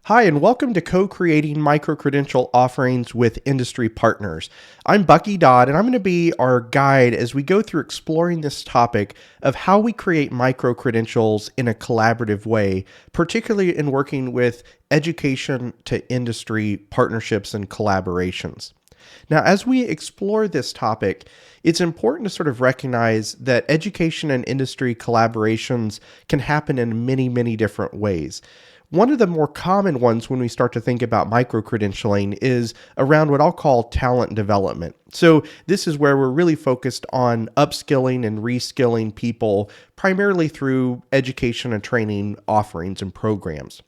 Hi, and welcome to Co-Creating Micro-Credential Offerings with Industry Partners. I'm Bucky Dodd, and I'm going to be our guide as we go through exploring this topic of how we create micro-credentials in a collaborative way, particularly in working with education to industry partnerships and collaborations. Now, as we explore this topic, it's important to sort of recognize that education and industry collaborations can happen in many, many different ways. One of the more common ones when we start to think about micro-credentialing is around what I'll call talent development. So this is where we're really focused on upskilling and reskilling people, primarily through education and training offerings and programs.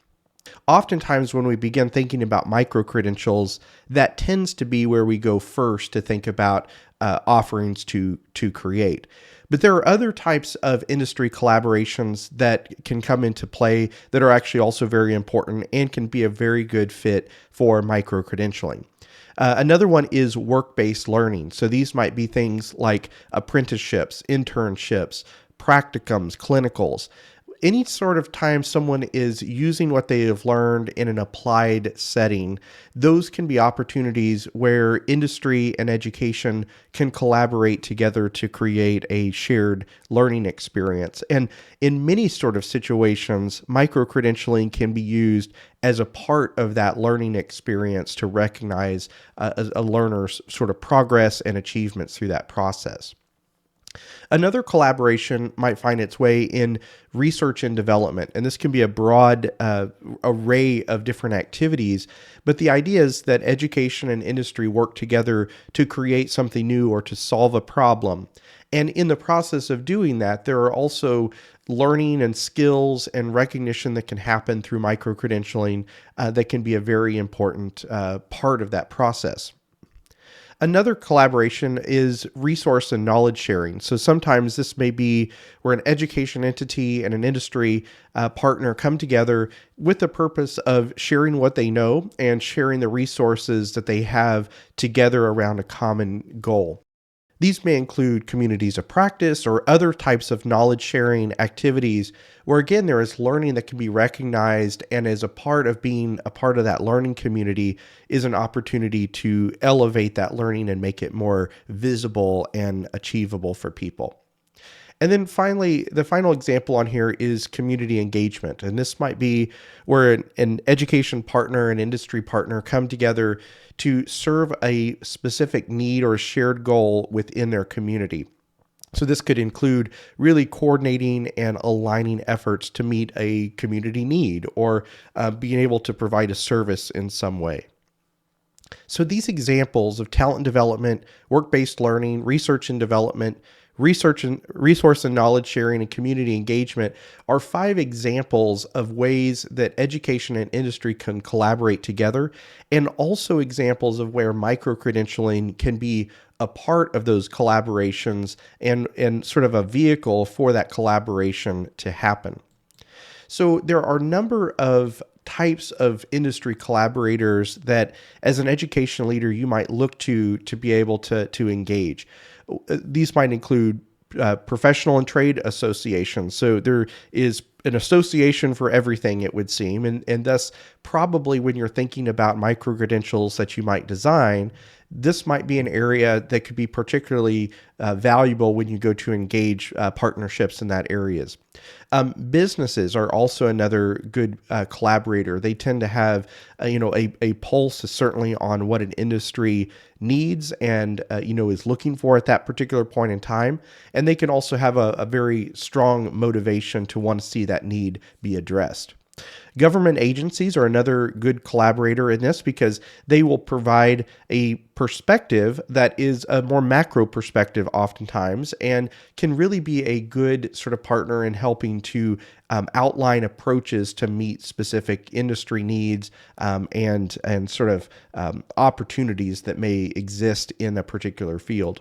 Oftentimes, when we begin thinking about micro-credentials, that tends to be where we go first to think about offerings to create. But there are other types of industry collaborations that can come into play that are actually also very important and can be a very good fit for micro-credentialing. Another one is work-based learning. So these might be things like apprenticeships, internships, practicums, clinicals. Any sort of time someone is using what they have learned in an applied setting, those can be opportunities where industry and education can collaborate together to create a shared learning experience. And in many sort of situations, micro-credentialing can be used as a part of that learning experience to recognize a learner's sort of progress and achievements through that process. Another collaboration might find its way in research and development, and this can be a broad array of different activities, but the idea is that education and industry work together to create something new or to solve a problem. And in the process of doing that, there are also learning and skills and recognition that can happen through micro-credentialing that can be a very important part of that process. Another collaboration is resource and knowledge sharing. So sometimes this may be where an education entity and an industry partner come together with the purpose of sharing what they know and sharing the resources that they have together around a common goal. These may include communities of practice or other types of knowledge sharing activities where, again, there is learning that can be recognized, and as a part of being a part of that learning community is an opportunity to elevate that learning and make it more visible and achievable for people. And then finally, the final example on here is community engagement. And this might be where an education partner and industry partner come together to serve a specific need or shared goal within their community. So this could include really coordinating and aligning efforts to meet a community need or being able to provide a service in some way. So these examples of talent development, work-based learning, research and development, resource and knowledge sharing, and community engagement are 5 examples of ways that education and industry can collaborate together, and also examples of where micro-credentialing can be a part of those collaborations and sort of a vehicle for that collaboration to happen. So there are a number of types of industry collaborators that, as an education leader, you might look to be able to engage. These might include professional and trade associations. So there is an association for everything, it would seem. And thus, probably when you're thinking about micro-credentials that you might design, this might be an area that could be particularly valuable when you go to engage partnerships in that areas. Businesses are also another good collaborator. They tend to have, a pulse certainly on what an industry needs and, is looking for at that particular point in time. And they can also have a very strong motivation to want to see that need be addressed. Government agencies are another good collaborator in this because they will provide a perspective that is a more macro perspective oftentimes and can really be a good sort of partner in helping to outline approaches to meet specific industry needs and sort of opportunities that may exist in a particular field.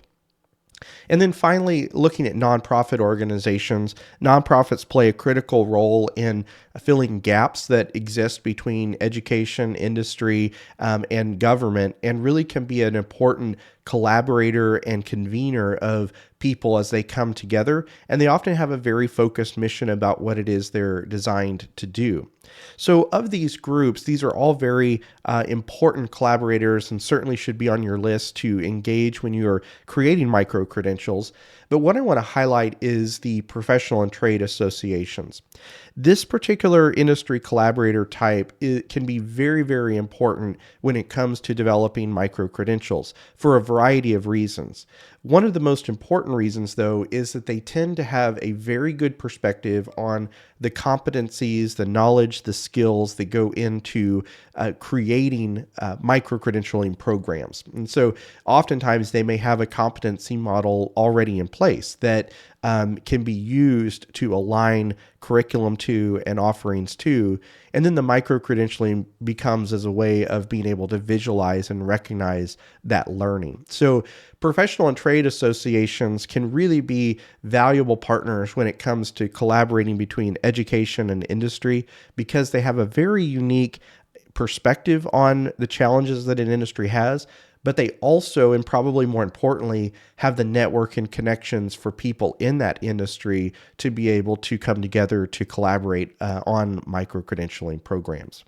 And then finally, looking at nonprofit organizations, nonprofits play a critical role in filling gaps that exist between education, industry, and government, and really can be an important collaborator and convener of people as they come together. And they often have a very focused mission about what it is they're designed to do. So, of these groups, these are all very important collaborators and certainly should be on your list to engage when you're creating micro credentials. But what I want to highlight is the professional and trade associations. This particular industry collaborator type can be very, very important when it comes to developing micro credentials for a variety of reasons. One of the most important reasons, though, is that they tend to have a very good perspective on the competencies, the knowledge, the skills that go into creating micro-credentialing programs. And so oftentimes they may have a competency model already in place that can be used to align curriculum to and offerings to. And then the micro-credentialing becomes as a way of being able to visualize and recognize that learning. So professional and trade associations can really be valuable partners when it comes to collaborating between education and industry because they have a very unique perspective on the challenges that an industry has, but they also, and probably more importantly, have the network and connections for people in that industry to be able to come together to collaborate on micro-credentialing programs.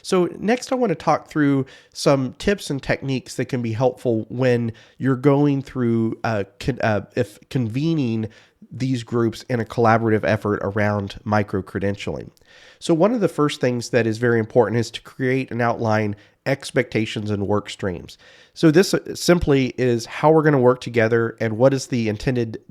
So next I want to talk through some tips and techniques that can be helpful when you're going through if convening these groups in a collaborative effort around micro-credentialing. So one of the first things that is very important is to create and outline expectations and work streams. So this simply is how we're going to work together and what is the intended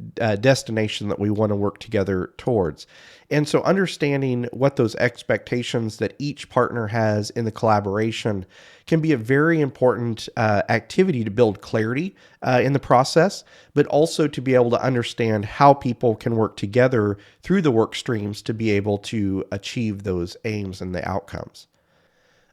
destination that we want to work together towards. And so understanding what those expectations that each partner has in the collaboration can be a very important activity to build clarity in the process, but also to be able to understand how people can work together through the work streams to be able to achieve those aims and the outcomes.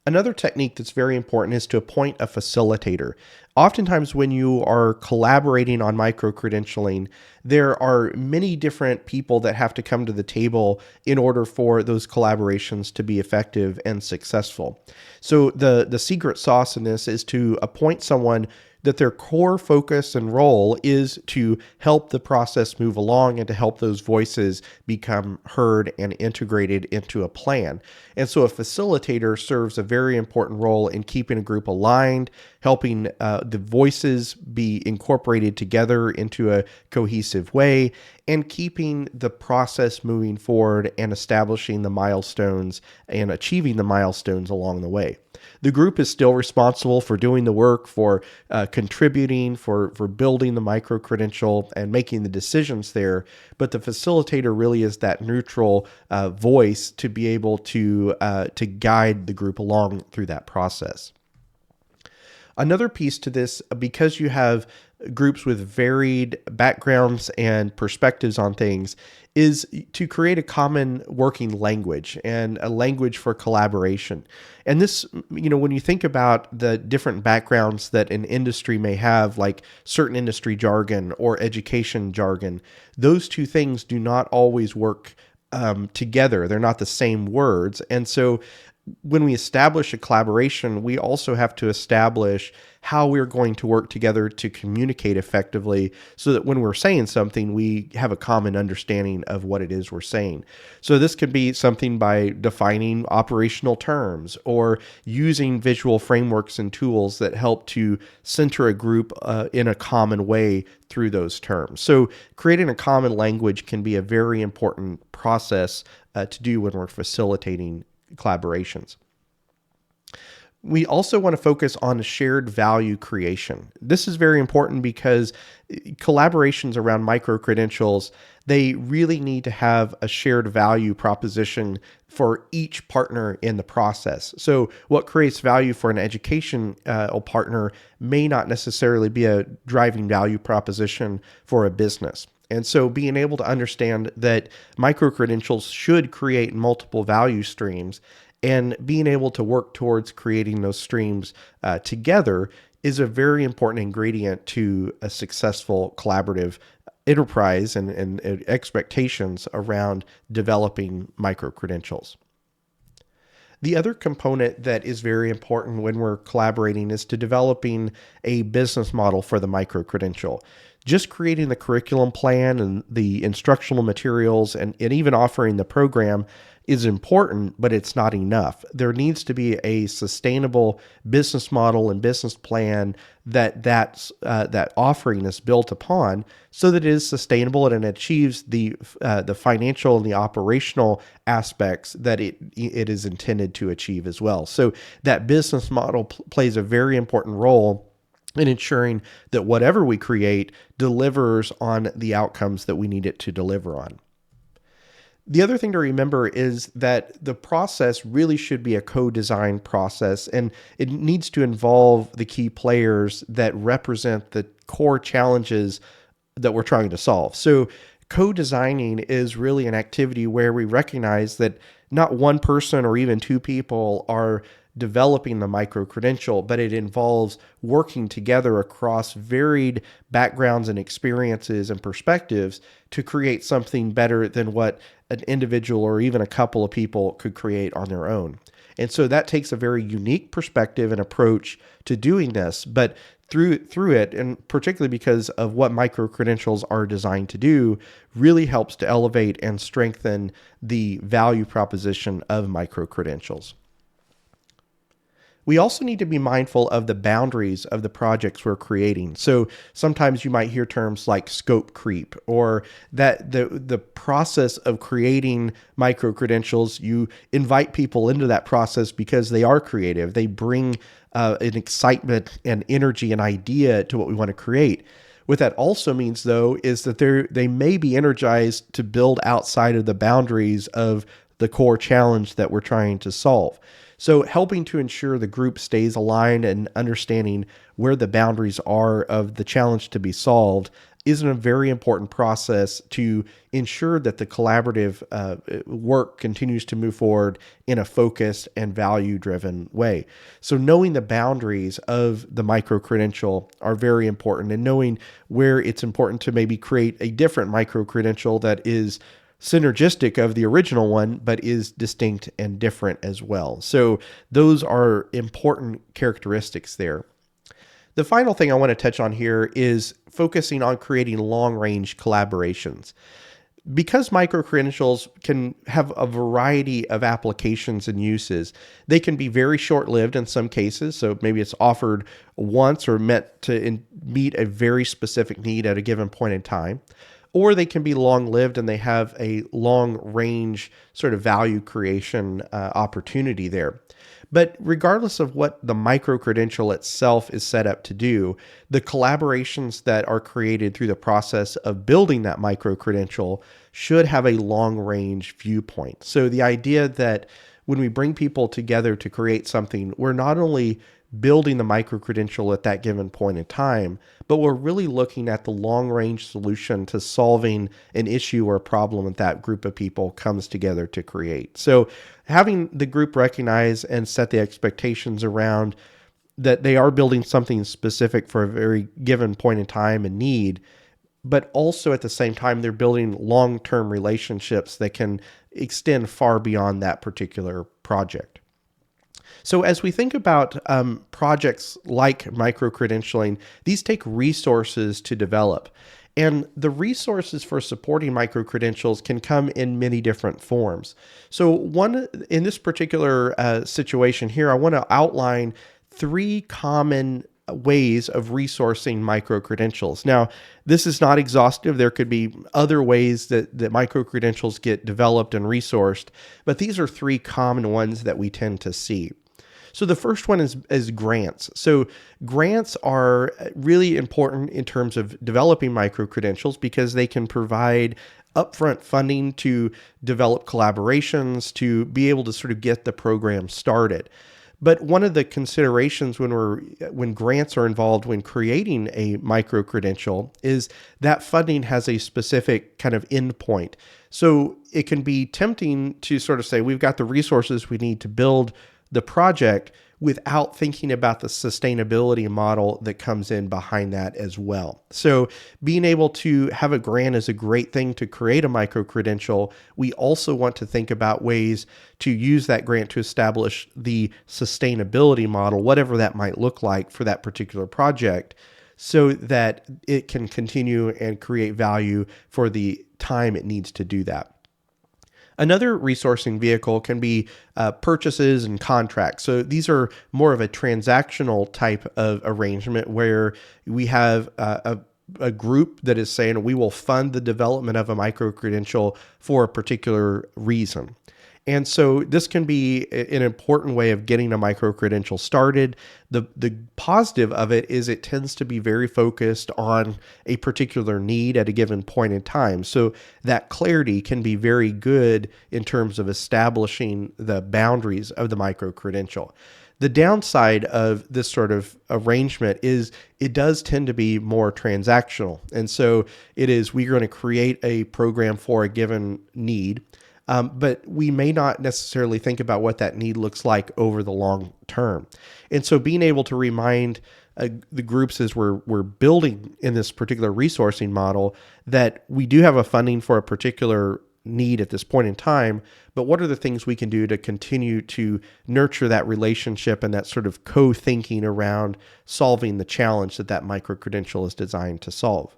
Another technique that's very important is to appoint a facilitator. Oftentimes when you are collaborating on micro-credentialing, there are many different people that have to come to the table in order for those collaborations to be effective and successful. So the secret sauce in this is to appoint someone that their core focus and role is to help the process move along and to help those voices become heard and integrated into a plan. And so a facilitator serves a very important role in keeping a group aligned, helping the voices be incorporated together into a cohesive way, and keeping the process moving forward and establishing the milestones and achieving the milestones along the way. The group is still responsible for doing the work, for contributing, for building the micro-credential and making the decisions there, but the facilitator really is that neutral voice to be able to guide the group along through that process. Another piece to this, because you have groups with varied backgrounds and perspectives on things, is to create a common working language and a language for collaboration. And this, when you think about the different backgrounds that an industry may have, like certain industry jargon or education jargon, those two things do not always work together. They're not the same words. And so when we establish a collaboration, we also have to establish how we're going to work together to communicate effectively so that when we're saying something, we have a common understanding of what it is we're saying. So this could be something by defining operational terms or using visual frameworks and tools that help to center a group in a common way through those terms. So creating a common language can be a very important process to do when we're facilitating collaborations. We also want to focus on shared value creation. This is very important because collaborations around micro-credentials, they really need to have a shared value proposition for each partner in the process. So what creates value for an education partner may not necessarily be a driving value proposition for a business. And so being able to understand that micro-credentials should create multiple value streams and being able to work towards creating those streams together is a very important ingredient to a successful collaborative enterprise and expectations around developing micro-credentials. The other component that is very important when we're collaborating is to developing a business model for the micro-credential. Just creating the curriculum plan and the instructional materials and even offering the program is important, but it's not enough. There needs to be a sustainable business model and business plan that offering is built upon, so that it is sustainable and it achieves the financial and the operational aspects that it is intended to achieve as well. So that business model plays a very important role in ensuring that whatever we create delivers on the outcomes that we need it to deliver on. The other thing to remember is that the process really should be a co-design process, and it needs to involve the key players that represent the core challenges that we're trying to solve. So co-designing is really an activity where we recognize that not one person or even two people are developing the micro-credential, but it involves working together across varied backgrounds and experiences and perspectives to create something better than what an individual or even a couple of people could create on their own. And so that takes a very unique perspective and approach to doing this, but through it, and particularly because of what micro-credentials are designed to do, really helps to elevate and strengthen the value proposition of micro-credentials. We also need to be mindful of the boundaries of the projects we're creating. So sometimes you might hear terms like scope creep, or that the process of creating micro-credentials, you invite people into that process because they are creative. They bring an excitement and energy and idea to what we want to create. What that also means, though, is that they may be energized to build outside of the boundaries of the core challenge that we're trying to solve. So helping to ensure the group stays aligned and understanding where the boundaries are of the challenge to be solved is a very important process to ensure that the collaborative work continues to move forward in a focused and value-driven way. So knowing the boundaries of the micro-credential are very important, and knowing where it's important to maybe create a different micro-credential that is synergistic of the original one, but is distinct and different as well. So those are important characteristics there. The final thing I want to touch on here is focusing on creating long-range collaborations. Because micro-credentials can have a variety of applications and uses, they can be very short-lived in some cases. So maybe it's offered once or meant to meet a very specific need at a given point in time. Or they can be long-lived and they have a long-range sort of value creation opportunity there. But regardless of what the micro-credential itself is set up to do, the collaborations that are created through the process of building that micro-credential should have a long-range viewpoint. So the idea that when we bring people together to create something, we're not only building the micro-credential at that given point in time, but we're really looking at the long-range solution to solving an issue or a problem that that group of people comes together to create. So having the group recognize and set the expectations around that they are building something specific for a very given point in time and need, but also at the same time, they're building long-term relationships that can extend far beyond that particular project. So as we think about projects like micro-credentialing, these take resources to develop. And the resources for supporting micro-credentials can come in many different forms. So in this particular situation here, I want to outline 3 common ways of resourcing micro-credentials. Now, this is not exhaustive. There could be other ways that micro-credentials get developed and resourced, but these are 3 common ones that we tend to see. So the first one is grants. So grants are really important in terms of developing micro-credentials because they can provide upfront funding to develop collaborations, to be able to sort of get the program started. But one of the considerations when grants are involved when creating a micro-credential is that funding has a specific kind of endpoint. So it can be tempting to sort of say, we've got the resources we need to build the project without thinking about the sustainability model that comes in behind that as well. So being able to have a grant is a great thing to create a micro-credential. We also want to think about ways to use that grant to establish the sustainability model, whatever that might look like for that particular project, so that it can continue and create value for the time it needs to do that. Another resourcing vehicle can be purchases and contracts. So these are more of a transactional type of arrangement where we have a group that is saying we will fund the development of a micro-credential for a particular reason. And so this can be an important way of getting a micro-credential started. The positive of it is it tends to be very focused on a particular need at a given point in time. So that clarity can be very good in terms of establishing the boundaries of the micro-credential. The downside of this sort of arrangement is it does tend to be more transactional. And so we're going to create a program for a given need. But we may not necessarily think about what that need looks like over the long term. And so being able to remind the groups as we're building in this particular resourcing model that we do have a funding for a particular need at this point in time, but what are the things we can do to continue to nurture that relationship and that sort of co-thinking around solving the challenge that micro-credential is designed to solve.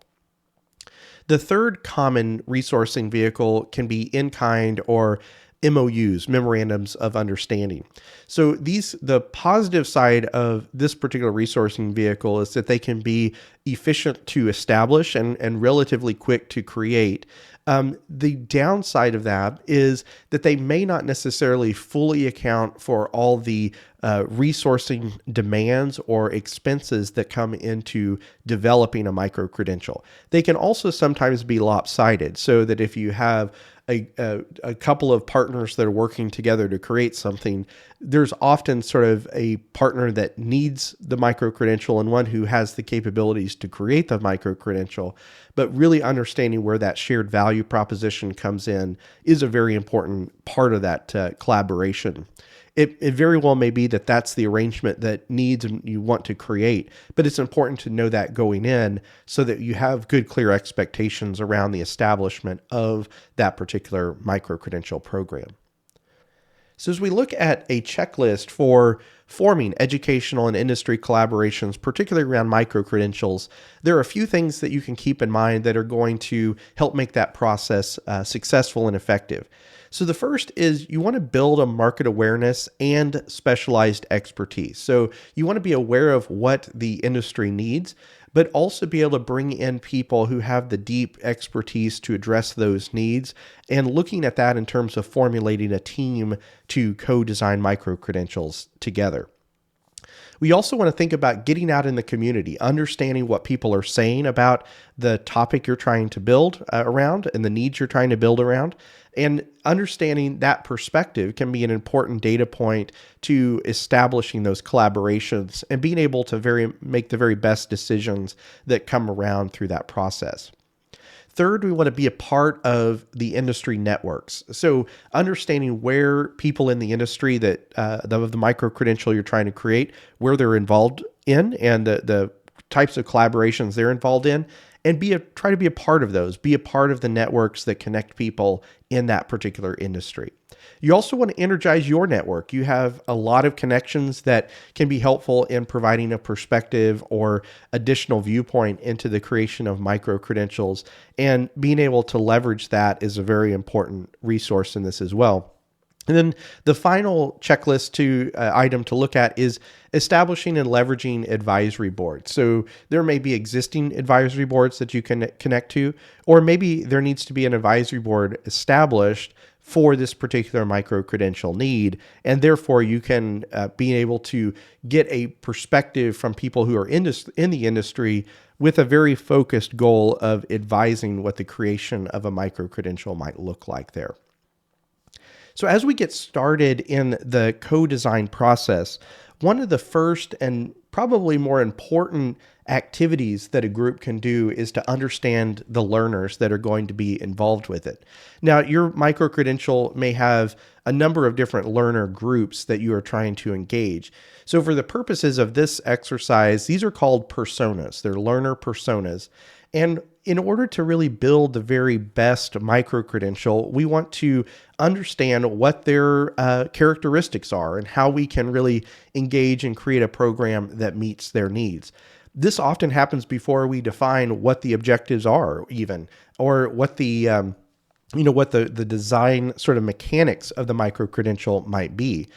The third common resourcing vehicle can be in-kind or MOUs, memorandums of understanding. So the positive side of this particular resourcing vehicle is that they can be efficient to establish and relatively quick to create. The downside of that is that they may not necessarily fully account for all the resourcing demands or expenses that come into developing a micro-credential. They can also sometimes be lopsided, so that if you have a couple of partners that are working together to create something, there's often sort of a partner that needs the micro-credential and one who has the capabilities to create the micro-credential. But really understanding where that shared value proposition comes in is a very important part of that collaboration. It very well may be that that's the arrangement that needs and you want to create, but it's important to know that going in so that you have good, clear expectations around the establishment of that particular micro-credential program. So as we look at a checklist for forming educational and industry collaborations, particularly around micro-credentials, there are a few things that you can keep in mind that are going to help make that process successful and effective. So the first is you want to build a market awareness and specialized expertise. So you want to be aware of what the industry needs, but also be able to bring in people who have the deep expertise to address those needs, and looking at that in terms of formulating a team to co-design micro-credentials together. We also want to think about getting out in the community, understanding what people are saying about the topic you're trying to build around and the needs you're trying to build around. And understanding that perspective can be an important data point to establishing those collaborations and being able to make the very best decisions that come around through that process. Third, we want to be a part of the industry networks. So understanding where people in the industry that of the micro-credential you're trying to create, where they're involved in and the types of collaborations they're involved in, and try to be a part of those, be a part of the networks that connect people in that particular industry. You also want to energize your network. You have a lot of connections that can be helpful in providing a perspective or additional viewpoint into the creation of micro-credentials, and being able to leverage that is a very important resource in this as well. And then the final checklist item to look at is establishing and leveraging advisory boards. So there may be existing advisory boards that you can connect to, or maybe there needs to be an advisory board established for this particular micro-credential need. And therefore you can be able to get a perspective from people who are in the industry with a very focused goal of advising what the creation of a micro-credential might look like there. So as we get started in the co-design process, one of the first and probably more important activities that a group can do is to understand the learners that are going to be involved with it. Now, your micro-credential may have a number of different learner groups that you are trying to engage. So for the purposes of this exercise, these are called personas. They're learner personas. And in order to really build the very best micro-credential, we want to understand what their characteristics are and how we can really engage and create a program that meets their needs. This often happens before we define what the objectives are even, or what the what the design sort of mechanics of the micro-credential might be.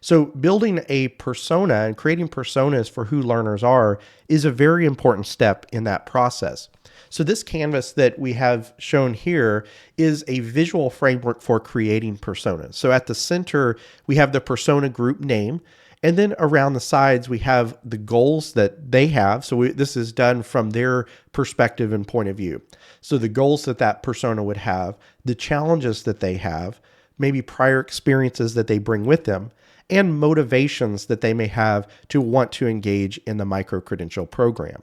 So building a persona and creating personas for who learners are is a very important step in that process. So this canvas that we have shown here is a visual framework for creating personas. So at the center, we have the persona group name, and then around the sides, we have the goals that they have. So this is done from their perspective and point of view. So the goals that persona would have, the challenges that they have, maybe prior experiences that they bring with them, and motivations that they may have to want to engage in the micro-credential program.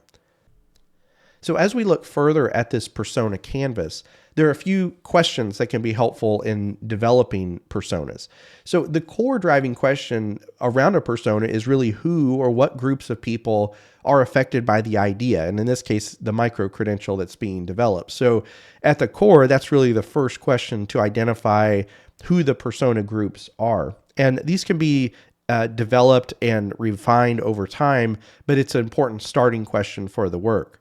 So as we look further at this persona canvas, there are a few questions that can be helpful in developing personas. So the core driving question around a persona is really who or what groups of people are affected by the idea, and in this case, the micro-credential that's being developed. So at the core, that's really the first question to identify who the persona groups are. And these can be developed and refined over time, but it's an important starting question for the work.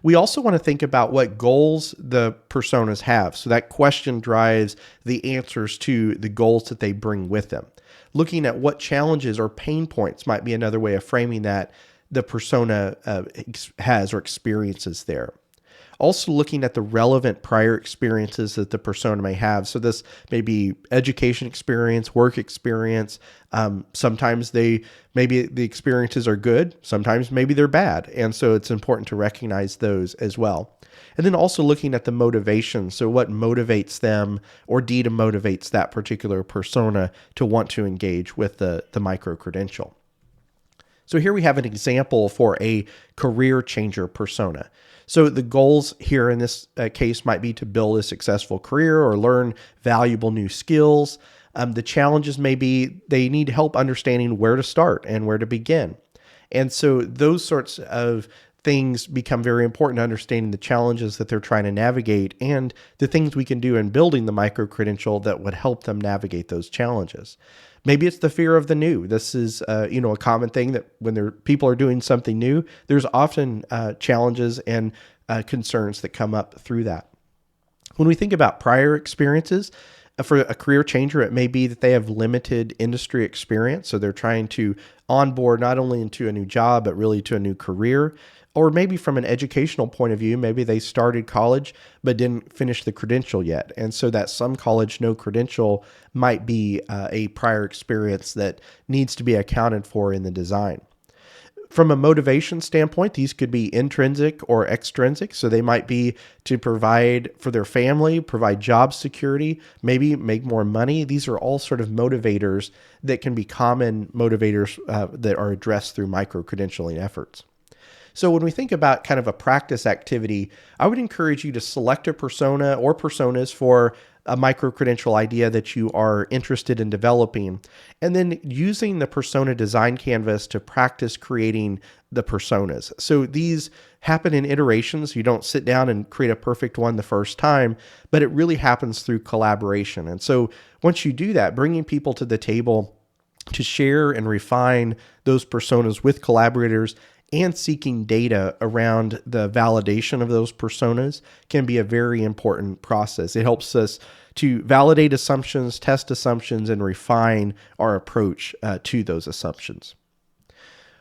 We also want to think about what goals the personas have. So that question drives the answers to the goals that they bring with them. Looking at what challenges or pain points might be another way of framing that the persona has or experiences there. Also looking at the relevant prior experiences that the persona may have. So this may be education experience, work experience. Sometimes maybe the experiences are good. Sometimes maybe they're bad. And so it's important to recognize those as well. And then also looking at the motivation. So what motivates them or demotivates that particular persona to want to engage with the micro-credential. So here we have an example for a career changer persona. So the goals here in this case might be to build a successful career or learn valuable new skills. The challenges may be they need help understanding where to start and where to begin. And so those sorts of things become very important to understanding the challenges that they're trying to navigate and the things we can do in building the micro-credential that would help them navigate those challenges. Maybe it's the fear of the new. This is, a common thing that when people are doing something new, there's often challenges and concerns that come up through that. When we think about prior experiences, for a career changer, it may be that they have limited industry experience. So they're trying to onboard not only into a new job, but really to a new career. Or maybe from an educational point of view, maybe they started college but didn't finish the credential yet. And so that some college, no credential might be a prior experience that needs to be accounted for in the design. From a motivation standpoint, these could be intrinsic or extrinsic. So they might be to provide for their family, provide job security, maybe make more money. These are all sort of motivators that can be common motivators that are addressed through micro-credentialing efforts. So when we think about kind of a practice activity, I would encourage you to select a persona or personas for a micro-credential idea that you are interested in developing, and then using the persona design canvas to practice creating the personas. So these happen in iterations. You don't sit down and create a perfect one the first time, but it really happens through collaboration. And so once you do that, bringing people to the table to share and refine those personas with collaborators and seeking data around the validation of those personas can be a very important process. It helps us to validate assumptions, test assumptions, and refine our approach to those assumptions.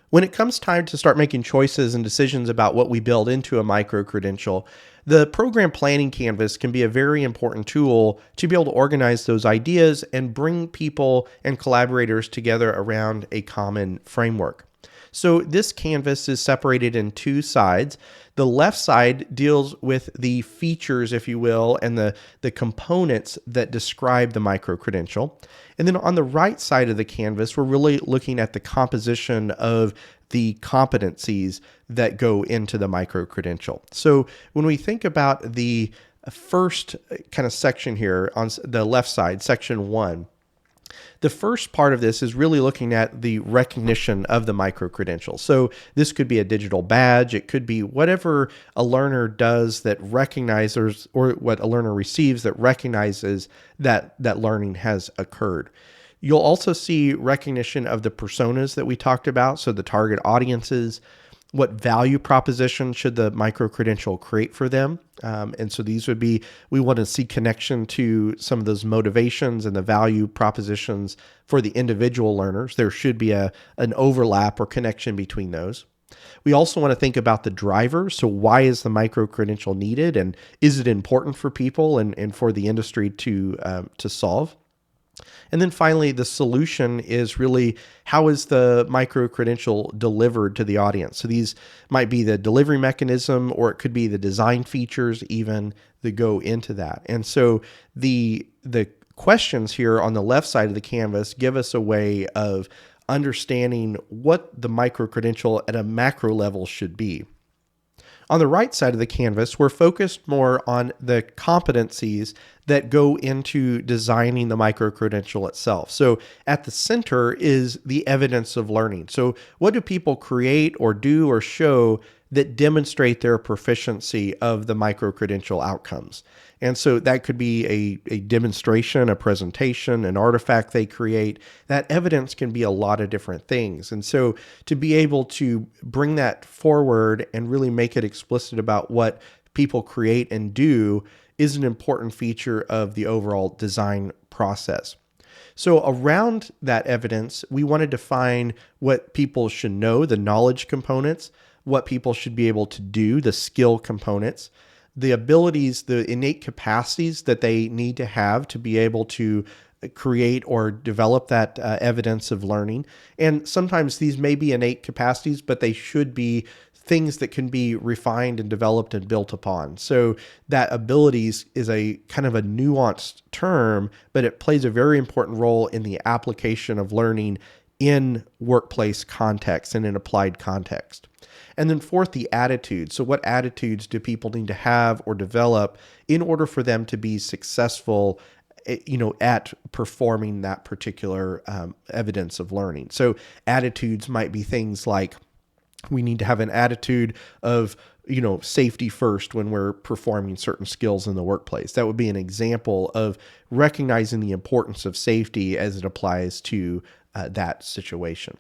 When it comes time to start making choices and decisions about what we build into a micro-credential, the program planning canvas can be a very important tool to be able to organize those ideas and bring people and collaborators together around a common framework. So this canvas is separated in two sides. The left side deals with the features, if you will, and the components that describe the micro-credential. And then on the right side of the canvas, we're really looking at the composition of the competencies that go into the micro-credential. So when we think about the first kind of section here on the left side, section 1, the first part of this is really looking at the recognition of the micro-credential. So this could be a digital badge. It could be whatever a learner does that recognizes, or what a learner receives that recognizes that learning has occurred. You'll also see recognition of the personas that we talked about, so the target audiences. what value proposition should the micro-credential create for them. And so these would be, we want to see connection to some of those motivations and the value propositions for the individual learners. There should be an overlap or connection between those. We also want to think about the drivers. So why is the micro-credential needed, and is it important for people and for the industry to solve? And then finally, the solution is really, how is the micro-credential delivered to the audience? So these might be the delivery mechanism, or it could be the design features even that go into that. And so the questions here on the left side of the canvas give us a way of understanding what the micro-credential at a macro level should be. On the right side of the canvas, we're focused more on the competencies that go into designing the micro-credential itself. So at the center is the evidence of learning. So what do people create or do or show that demonstrate their proficiency of the micro-credential outcomes? And so that could be a demonstration, a presentation, an artifact they create. That evidence can be a lot of different things. And so to be able to bring that forward and really make it explicit about what people create and do is an important feature of the overall design process. So around that evidence, we want to define what people should know, the knowledge components, what people should be able to do, the skill components, the abilities, the innate capacities that they need to have to be able to create or develop that evidence of learning. And sometimes these may be innate capacities, but they should be things that can be refined and developed and built upon. So that abilities is a kind of a nuanced term, but it plays a very important role in the application of learning in workplace context and in applied context. And then fourth, the attitude. So what attitudes do people need to have or develop in order for them to be successful, at performing that particular evidence of learning? So attitudes might be things like, we need to have an attitude of, safety first when we're performing certain skills in the workplace. That would be an example of recognizing the importance of safety as it applies to that situation.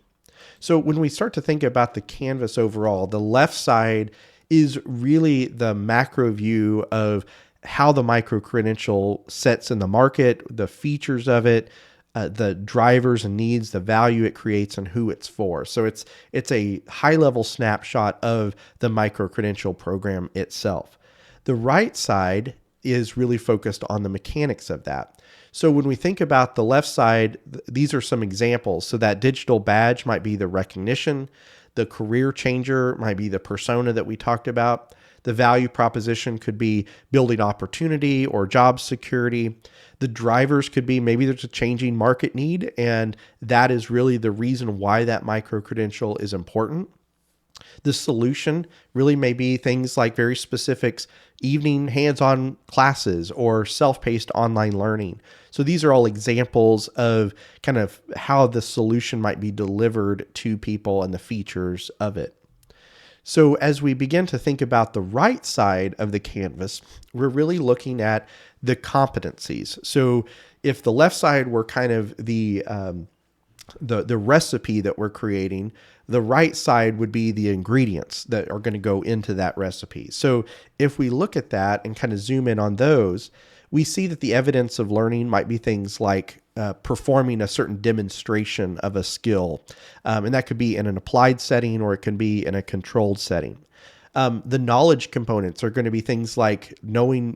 So when we start to think about the canvas overall, the left side is really the macro view of how the micro-credential sets in the market, the features of it, the drivers and needs, the value it creates, and who it's for. So it's a high-level snapshot of the micro-credential program itself. The right side is really focused on the mechanics of that. So when we think about the left side, these are some examples. So that digital badge might be the recognition. The career changer might be the persona that we talked about. The value proposition could be building opportunity or job security. The drivers could be, maybe there's a changing market need, and that is really the reason why that micro-credential is important. The solution really may be things like very specific evening hands-on classes or self-paced online learning. So these are all examples of kind of how the solution might be delivered to people and the features of it. So as we begin to think about the right side of the canvas, we're really looking at the competencies. So if the left side were kind of the recipe that we're creating, the right side would be the ingredients that are going to go into that recipe. So if we look at that and kind of zoom in on those, we see that the evidence of learning might be things like performing a certain demonstration of a skill. And that could be in an applied setting, or it can be in a controlled setting. The knowledge components are going to be things like knowing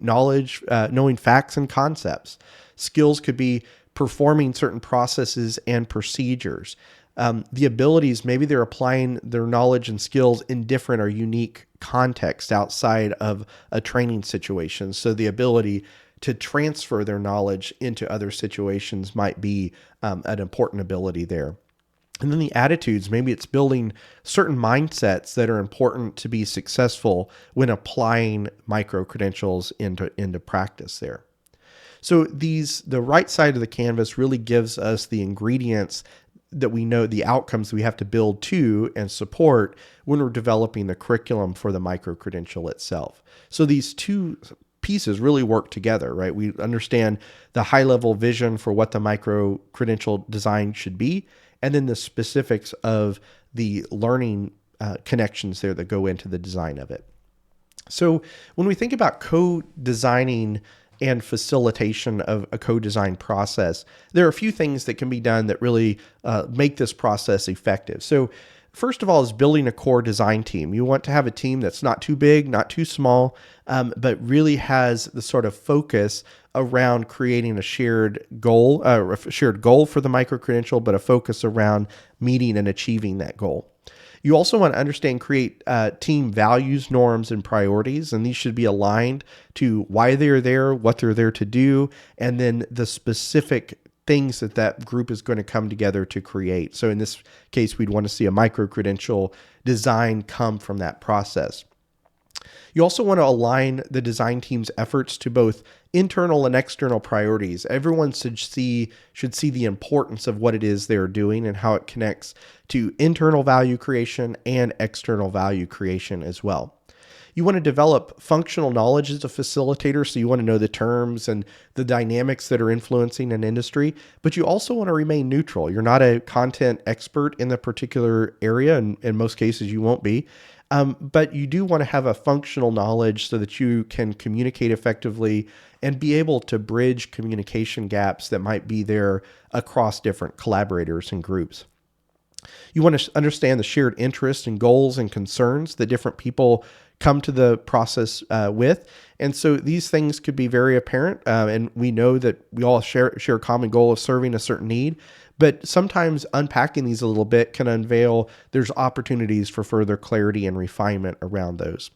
facts and concepts. Skills could be performing certain processes and procedures. The abilities, maybe they're applying their knowledge and skills in different or unique contexts outside of a training situation. So the ability to transfer their knowledge into other situations might be an important ability there. And then the attitudes, maybe it's building certain mindsets that are important to be successful when applying micro-credentials into practice there. So the right side of the canvas really gives us the ingredients that we know, the outcomes we have to build to and support when we're developing the curriculum for the micro-credential itself. So these two pieces really work together, right? We understand the high-level vision for what the micro-credential design should be, and then the specifics of the learning connections there that go into the design of it. So when we think about co-designing and facilitation of a co-design process, there are a few things that can be done that really make this process effective. So first of all is building a core design team. You want to have a team that's not too big, not too small, but really has the sort of focus around creating a shared goal for the micro-credential, but a focus around meeting and achieving that goal. You also want to understand, create team values, norms, and priorities, and these should be aligned to why they're there, what they're there to do, and then the specific things that group is going to come together to create. So in this case, we'd want to see a micro-credential design come from that process. You also want to align the design team's efforts to both internal and external priorities. Everyone should see the importance of what it is they're doing and how it connects to internal value creation and external value creation as well. You want to develop functional knowledge as a facilitator, so you want to know the terms and the dynamics that are influencing an industry, but you also want to remain neutral. You're not a content expert in the particular area, and in most cases you won't be. But you do want to have a functional knowledge so that you can communicate effectively and be able to bridge communication gaps that might be there across different collaborators and groups. You want to understand the shared interests and goals and concerns that different people come to the process with. And so these things could be very apparent. And we know that we all share a common goal of serving a certain need. But sometimes unpacking these a little bit can unveil there's opportunities for further clarity and refinement around those.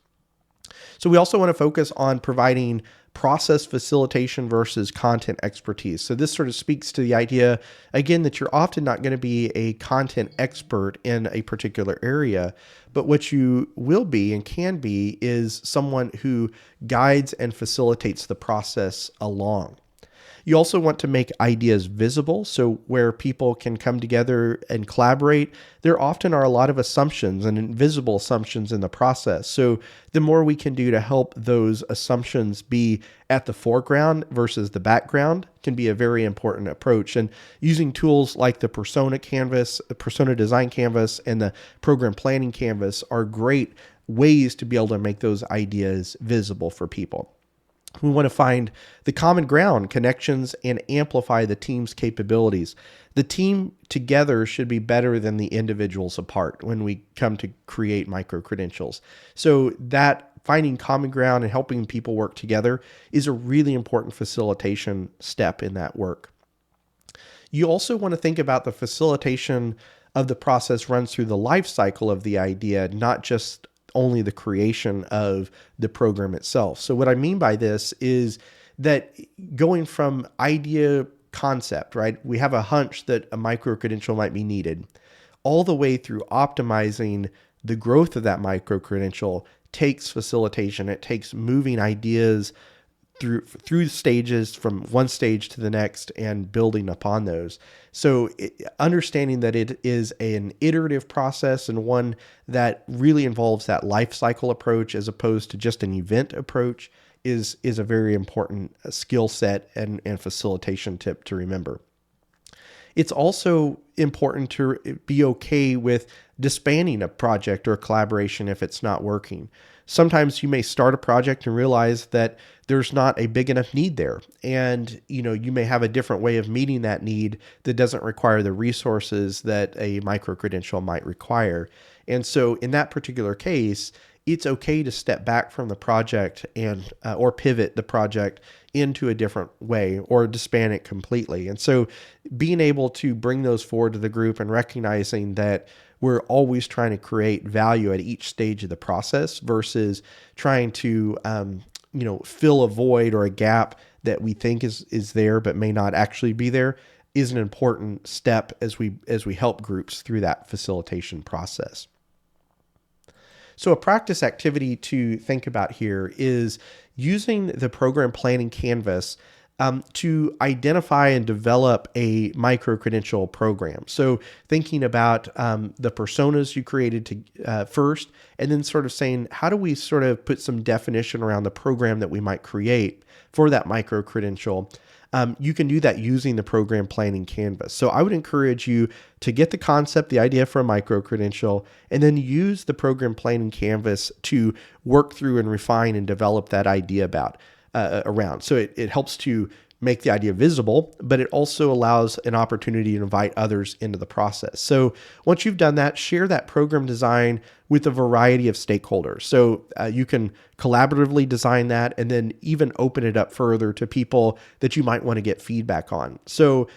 So we also want to focus on providing process facilitation versus content expertise. So this sort of speaks to the idea, again, that you're often not going to be a content expert in a particular area, but what you will be and can be is someone who guides and facilitates the process along. You also want to make ideas visible. So where people can come together and collaborate, there often are a lot of assumptions and invisible assumptions in the process. So the more we can do to help those assumptions be at the foreground versus the background can be a very important approach. And using tools like the persona canvas, persona design canvas, and the program planning canvas are great ways to be able to make those ideas visible for people. We want to find the common ground, connections, and amplify the team's capabilities. The team together should be better than the individuals apart when we come to create micro-credentials. So that finding common ground and helping people work together is a really important facilitation step in that work. You also want to think about the facilitation of the process runs through the life cycle of the idea, not just only the creation of the program itself. So what I mean by this is that going from idea concept, right? We have a hunch that a micro-credential might be needed, all the way through optimizing the growth of that micro-credential takes facilitation. It takes moving ideas through stages from one stage to the next and building upon those. So understanding that it is an iterative process and one that really involves that life cycle approach as opposed to just an event approach is a very important skill set and facilitation tip to remember. It's also important to be okay with disbanding a project or a collaboration if it's not working. Sometimes you may start a project and realize that there's not a big enough need there. And, you may have a different way of meeting that need that doesn't require the resources that a micro-credential might require. And so in that particular case, it's okay to step back from the project and or pivot the project into a different way or disband it completely. And so being able to bring those forward to the group and recognizing that we're always trying to create value at each stage of the process versus trying to fill a void or a gap that we think is there but may not actually be there is an important step as we help groups through that facilitation process. So a practice activity to think about here is using the program planning canvas to identify and develop a micro-credential program. So thinking about the personas you created first, and then sort of saying, how do we sort of put some definition around the program that we might create for that micro-credential? You can do that using the program planning canvas. So I would encourage you to get the concept, the idea for a micro-credential, and then use the program planning canvas to work through and refine and develop that idea around. So it helps to make the idea visible, but it also allows an opportunity to invite others into the process. So once you've done that, share that program design with a variety of stakeholders. So you can collaboratively design that and then even open it up further to people that you might want to get feedback on. So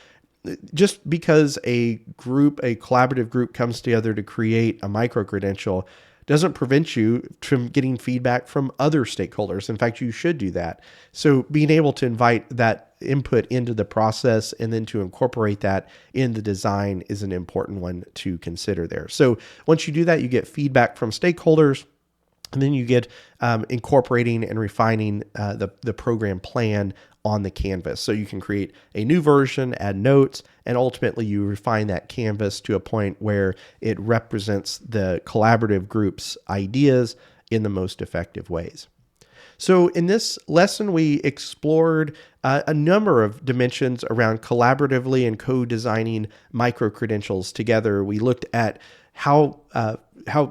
just because a collaborative group comes together to create a micro-credential doesn't prevent you from getting feedback from other stakeholders. In fact, you should do that. So being able to invite that input into the process and then to incorporate that in the design is an important one to consider there. So once you do that, you get feedback from stakeholders. And then you get incorporating and refining the program plan on the canvas. So you can create a new version, add notes, and ultimately you refine that canvas to a point where it represents the collaborative group's ideas in the most effective ways. So in this lesson, we explored a number of dimensions around collaboratively and co-designing micro-credentials together. We looked at how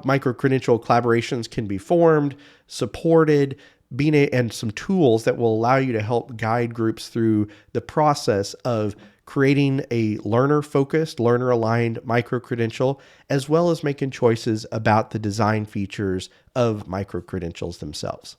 micro-credential collaborations can be formed, supported, and some tools that will allow you to help guide groups through the process of creating a learner-focused, learner-aligned micro-credential, as well as making choices about the design features of micro-credentials themselves.